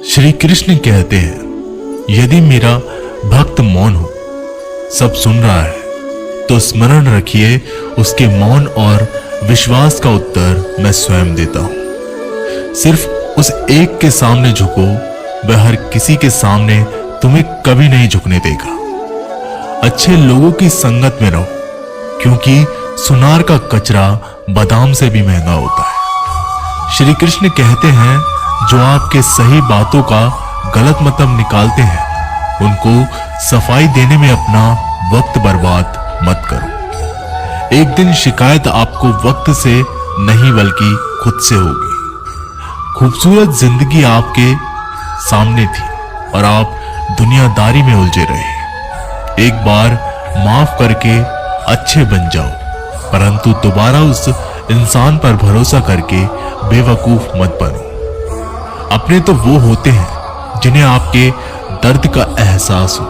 श्री कृष्ण कहते हैं, यदि मेरा भक्त मौन हो, सब सुन रहा है, तो स्मरण रखिए उसके मौन और विश्वास का उत्तर मैं स्वयं देता हूं। सिर्फ उस एक के सामने झुको, वह हर किसी के सामने तुम्हें कभी नहीं झुकने देगा। अच्छे लोगों की संगत में रहो, क्योंकि सुनार का कचरा बादाम से भी महंगा होता है। श्री कृष्ण कहते हैं, जो आपके सही बातों का गलत मतलब निकालते हैं, उनको सफाई देने में अपना वक्त बर्बाद मत करो। एक दिन शिकायत आपको वक्त से नहीं बल्कि खुद से होगी। खूबसूरत जिंदगी आपके सामने थी और आप दुनियादारी में उलझे रहे। एक बार माफ करके अच्छे बन जाओ, परंतु दोबारा उस इंसान पर भरोसा करके बेवकूफ मत बनो। अपने तो वो होते हैं जिन्हें आपके दर्द का एहसास हो,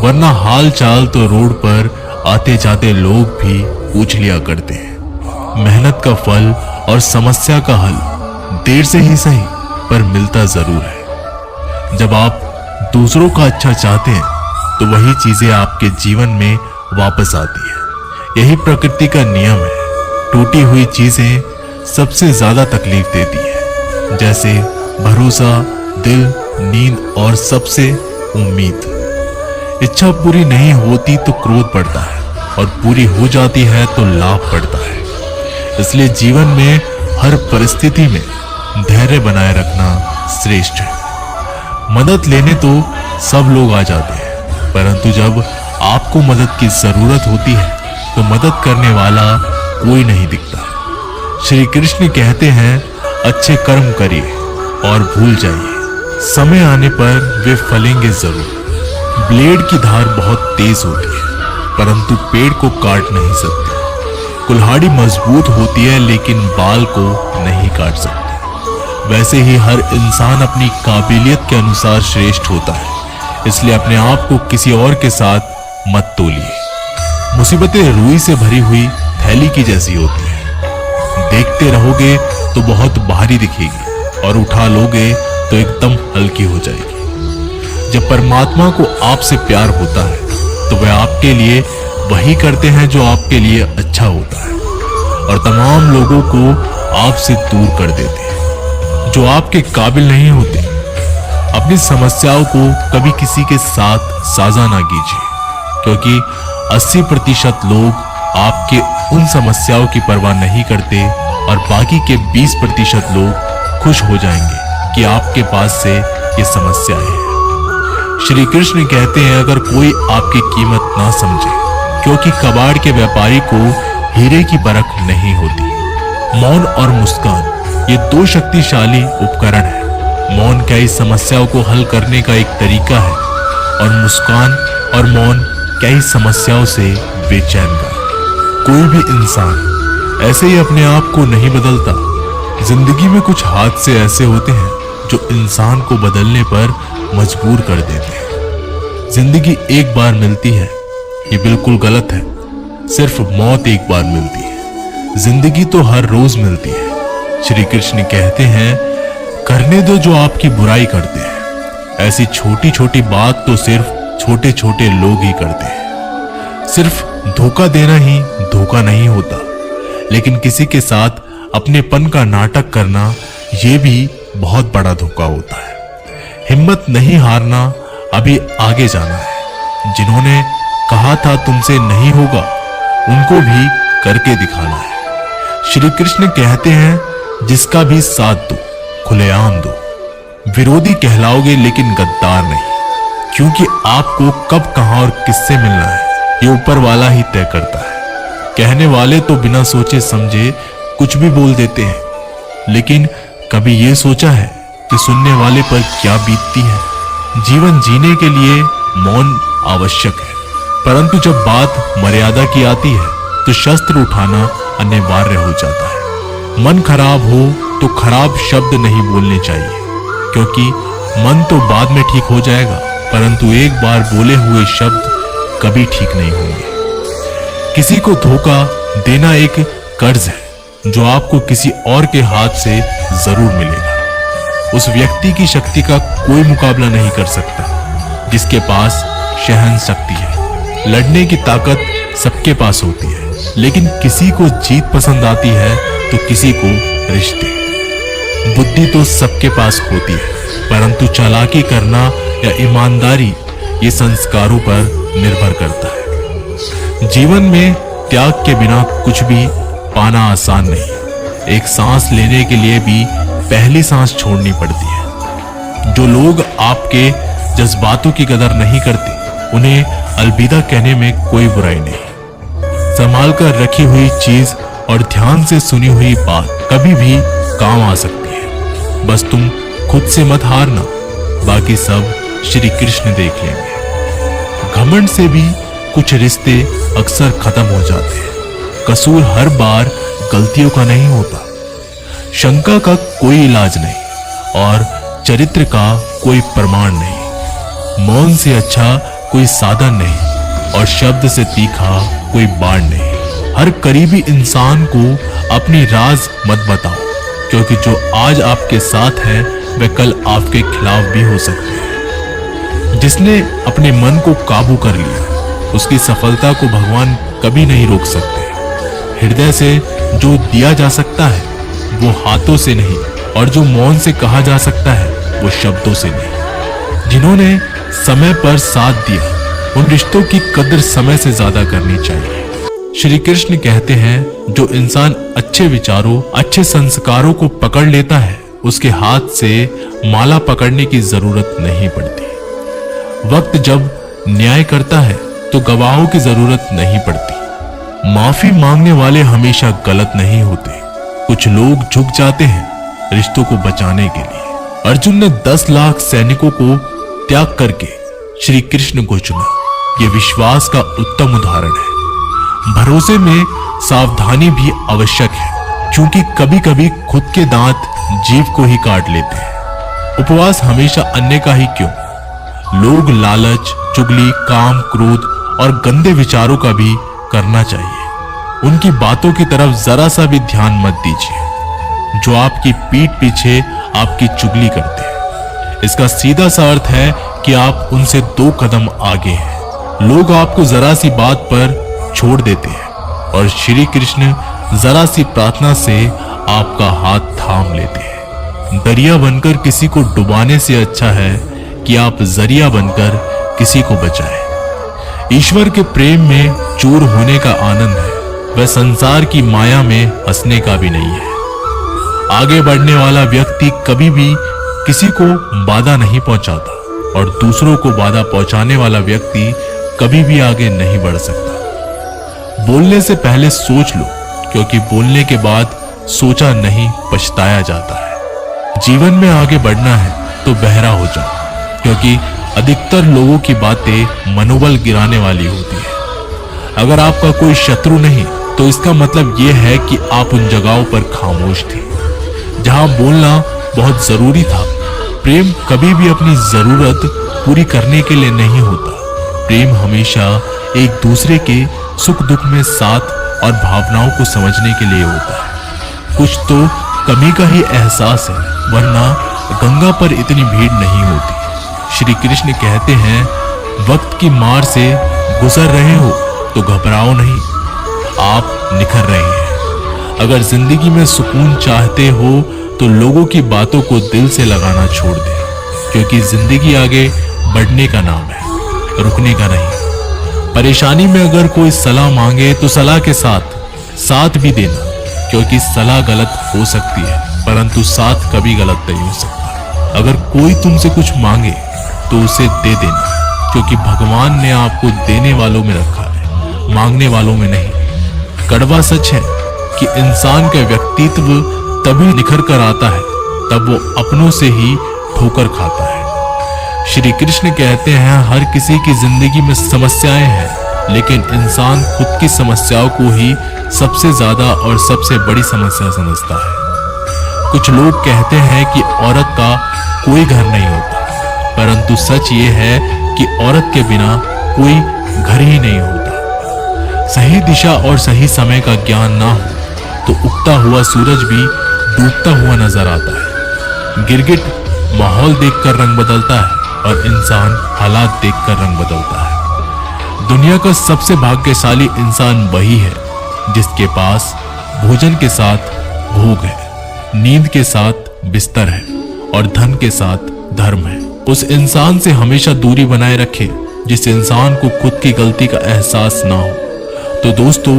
वरना हाल चाल तो रोड पर आते जाते लोग भी पूछ लिया करते हैं। मेहनत का फल और समस्या का हल देर से ही सही पर मिलता जरूर है। जब आप दूसरों का अच्छा चाहते हैं तो वही चीजें आपके जीवन में वापस आती है। यही प्रकृति का नियम है। टूटी हुई चीजें सबसे ज्यादा तकलीफ देती है, जैसे भरोसा, दिल, नींद और सबसे उम्मीद। इच्छा पूरी नहीं होती तो क्रोध बढ़ता है, और पूरी हो जाती है तो लाभ बढ़ता है। इसलिए जीवन में हर परिस्थिति में धैर्य बनाए रखना श्रेष्ठ है। मदद लेने तो सब लोग आ जाते हैं, परंतु जब आपको मदद की जरूरत होती है तो मदद करने वाला कोई नहीं दिखता। श्री कृष्ण कहते हैं, अच्छे कर्म करिए और भूल जाइए, समय आने पर वे फलेंगे जरूर। ब्लेड की धार बहुत तेज होती है, परंतु पेड़ को काट नहीं सकती। कुल्हाड़ी मजबूत होती है, लेकिन बाल को नहीं काट सकती। वैसे ही हर इंसान अपनी काबिलियत के अनुसार श्रेष्ठ होता है, इसलिए अपने आप को किसी और के साथ मत तोलिए। मुसीबतें रुई से भरी हुई थैली की जैसी होती है। देखते रहोगे तो बहुत भारी दिखेगी, और उठा लोगे तो एकदम हल्की हो जाएगी। जब परमात्मा को आपसे प्यार होता है तो वह आपके लिए वही करते हैं जो आपके लिए अच्छा होता है, और तमाम लोगों को आपसे दूर कर देते हैं जो आपके काबिल नहीं होते। अपनी समस्याओं को कभी किसी के साथ साझा ना कीजिए, क्योंकि 80% लोग आपके उन समस्याओं की परवाह नहीं करते, और बाकी के 20% लोग खुश हो जाएंगे कि आपके पास से ये समस्या है। श्री कृष्ण कहते हैं, अगर कोई आपकी कीमत ना समझे, क्योंकि कबाड़ के व्यापारी को हीरे की परख नहीं होती। मौन और मुस्कान ये दो शक्तिशाली उपकरण हैं। मौन कई समस्याओं को हल करने का एक तरीका है, और मुस्कान और मौन कई समस्याओं से बेचैन का। कोई भी इंसान ऐसे ही अपने आप को नहीं बदलता। जिंदगी में कुछ हादसे ऐसे होते हैं जो इंसान को बदलने पर मजबूर कर देते हैं। जिंदगी एक बार मिलती है, ये बिल्कुल गलत है। सिर्फ मौत एक बार मिलती है, जिंदगी तो हर रोज मिलती है। श्री कृष्ण कहते हैं, करने दो जो आपकी बुराई करते हैं। ऐसी छोटी छोटी बात तो सिर्फ छोटे छोटे लोग ही करते हैं। सिर्फ धोखा देना ही धोखा नहीं होता, लेकिन किसी के साथ अपनेपन का नाटक करना यह भी बहुत बड़ा धोखा होता है। हिम्मत नहीं हारना, अभी आगे जाना है। जिन्होंने कहा था तुमसे नहीं होगा, उनको भी करके दिखाना है। श्री कृष्ण कहते हैं, जिसका भी साथ दो, खुलेआम दो। विरोधी कहलाओगे लेकिन गद्दार नहीं, क्योंकि आपको कब, कहां और किससे मिलना है ये ऊपर वाला ही तय करता है। कहने वाले तो बिना सोचे समझे कुछ भी बोल देते हैं, लेकिन कभी ये सोचा है कि सुनने वाले पर क्या बीतती है। जीवन जीने के लिए मौन आवश्यक है, परंतु जब बात मर्यादा की आती है तो शस्त्र उठाना अनिवार्य हो जाता है। मन खराब हो तो खराब शब्द नहीं बोलने चाहिए, क्योंकि मन तो बाद में ठीक हो जाएगा, परंतु एक बार बोले हुए शब्द कभी ठीक नहीं होंगे। किसी को धोखा देना एक कर्ज है जो आपको किसी और के हाथ से जरूर मिलेगा। उस व्यक्ति की शक्ति का कोई मुकाबला नहीं कर सकता जिसके पास सहन शक्ति है। लड़ने की ताकत सबके पास होती है, लेकिन किसी को जीत पसंद आती है तो किसी को रिश्ते। बुद्धि तो सबके पास होती है, परंतु चालाकी करना या ईमानदारी ये संस्कारों पर निर्भर करता है। जीवन में त्याग के बिना कुछ भी पाना आसान नहीं। एक सांस लेने के लिए भी पहली सांस छोड़नी पड़ती है। जो लोग आपके जज्बातों की कदर नहीं करते, उन्हें अलविदा कहने में कोई बुराई नहीं। संभाल कर रखी हुई चीज और ध्यान से सुनी हुई बात कभी भी काम आ सकती है। बस तुम खुद से मत हारना, बाकी सब श्री कृष्ण देख लेंगे। घमंड से भी कुछ रिश्ते अक्सर खत्म हो जाते हैं। कसूर हर बार गलतियों का नहीं होता। शंका का कोई इलाज नहीं और चरित्र का कोई प्रमाण नहीं। मौन से अच्छा कोई साधन नहीं और शब्द से तीखा कोई बाण नहीं। हर करीबी इंसान को अपनी राज मत बताओ, क्योंकि जो आज आपके साथ है वह कल आपके खिलाफ भी हो सकते हैं। जिसने अपने मन को काबू कर लिया, उसकी सफलता को भगवान कभी नहीं रोक सकते। हृदय से जो दिया जा सकता है वो हाथों से नहीं, और जो मौन से कहा जा सकता है वो शब्दों से नहीं। जिन्होंने समय पर साथ दिया, उन रिश्तों की कदर समय से ज्यादा करनी चाहिए। श्री कृष्ण कहते हैं, जो इंसान अच्छे विचारों, अच्छे संस्कारों को पकड़ लेता है, उसके हाथ से माला पकड़ने की जरूरत नहीं पड़ती। वक्त जब न्याय करता है तो गवाहों की जरूरत नहीं पड़ती। माफी मांगने वाले हमेशा गलत नहीं होते। कुछ लोग झुक जाते हैं रिश्तों को बचाने के लिए। अर्जुन ने 10 लाख सैनिकों को त्याग करके श्री कृष्ण को चुना। यह विश्वास का उत्तम उदाहरण है। भरोसे में सावधानी भी आवश्यक है, क्योंकि कभी कभी खुद के दांत जीव को ही काट लेते हैं। उपवास हमेशा अन्य का ही क्यों? लोग लालच, चुगली, काम, क्रोध और गंदे विचारों का भी करना चाहिए। उनकी बातों की तरफ जरा सा भी ध्यान मत दीजिए, जो आपकी पीठ पीछे आपकी चुगली करते हैं। इसका सीधा सा अर्थ है कि आप उनसे 2 कदम आगे हैं। लोग आपको जरा सी बात पर छोड़ देते हैं और श्री कृष्ण जरा सी प्रार्थना से आपका हाथ थाम लेते हैं। दरिया बनकर किसी को डुबाने से अच्छा है कि आप जरिया बनकर किसी को बचाएं। ईश्वर के प्रेम में चूर होने का आनंद है, वह संसार की माया में हंसने का भी नहीं है। आगे बढ़ने वाला व्यक्ति कभी भी किसी को बाधा नहीं पहुंचाता, और दूसरों को बाधा पहुंचाने वाला व्यक्ति कभी भी आगे नहीं बढ़ सकता। बोलने से पहले सोच लो, क्योंकि बोलने के बाद सोचा नहीं पछताया जाता है। जीवन में आगे बढ़ना है तो बहरा हो जाओ, क्योंकि अधिकतर लोगों की बातें मनोबल गिराने वाली होती है। अगर आपका कोई शत्रु नहीं, तो इसका मतलब यह है कि आप उन जगहों पर खामोश थे जहां बोलना बहुत जरूरी था। प्रेम कभी भी अपनी जरूरत पूरी करने के लिए नहीं होता। प्रेम हमेशा एक दूसरे के सुख दुख में साथ और भावनाओं को समझने के लिए होता है। कुछ तो कमी का ही एहसास है, वरना गंगा पर इतनी भीड़ नहीं होती। श्री कृष्ण कहते हैं, वक्त की मार से गुजर रहे हो तो घबराओ नहीं, आप निखर रहे हैं। अगर जिंदगी में सुकून चाहते हो तो लोगों की बातों को दिल से लगाना छोड़ दें, क्योंकि जिंदगी आगे बढ़ने का नाम है, रुकने का नहीं। परेशानी में अगर कोई सलाह मांगे तो सलाह के साथ भी देना, क्योंकि सलाह गलत हो सकती है, परंतु साथ कभी गलत नहीं हो सकता। अगर कोई तुमसे कुछ मांगे तो उसे दे देना, क्योंकि भगवान ने आपको देने वालों में रखा है, मांगने वालों में नहीं। कड़वा सच है कि इंसान का व्यक्तित्व तभी निखर कर आता है तब वो अपनों से ही ठोकर खाता है। श्री कृष्ण कहते हैं, हर किसी की जिंदगी में समस्याएं हैं, लेकिन इंसान खुद की समस्याओं को ही सबसे ज्यादा और सबसे बड़ी समस्या समझता है। कुछ लोग कहते हैं कि औरत का कोई घर नहीं होता, परंतु सच ये है कि औरत के बिना कोई घर ही नहीं होता। सही दिशा और सही समय का ज्ञान ना हो तो उगता हुआ सूरज भी डूबता हुआ नजर आता है। गिरगिट माहौल देखकर रंग बदलता है और इंसान हालात देखकर रंग बदलता है। दुनिया का सबसे भाग्यशाली इंसान वही है जिसके पास भोजन के साथ भूख है, नींद के साथ बिस्तर है और धन के साथ धर्म है। उस इंसान से हमेशा दूरी बनाए रखें जिस इंसान को खुद की गलती का एहसास ना हो। तो दोस्तों,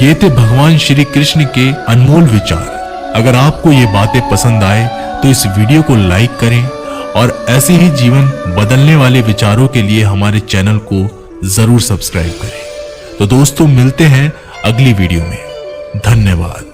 ये थे भगवान श्री कृष्ण के अनमोल विचार। अगर आपको ये बातें पसंद आए तो इस वीडियो को लाइक करें और ऐसे ही जीवन बदलने वाले विचारों के लिए हमारे चैनल को जरूर सब्सक्राइब करें। तो दोस्तों, मिलते हैं अगली वीडियो में। धन्यवाद।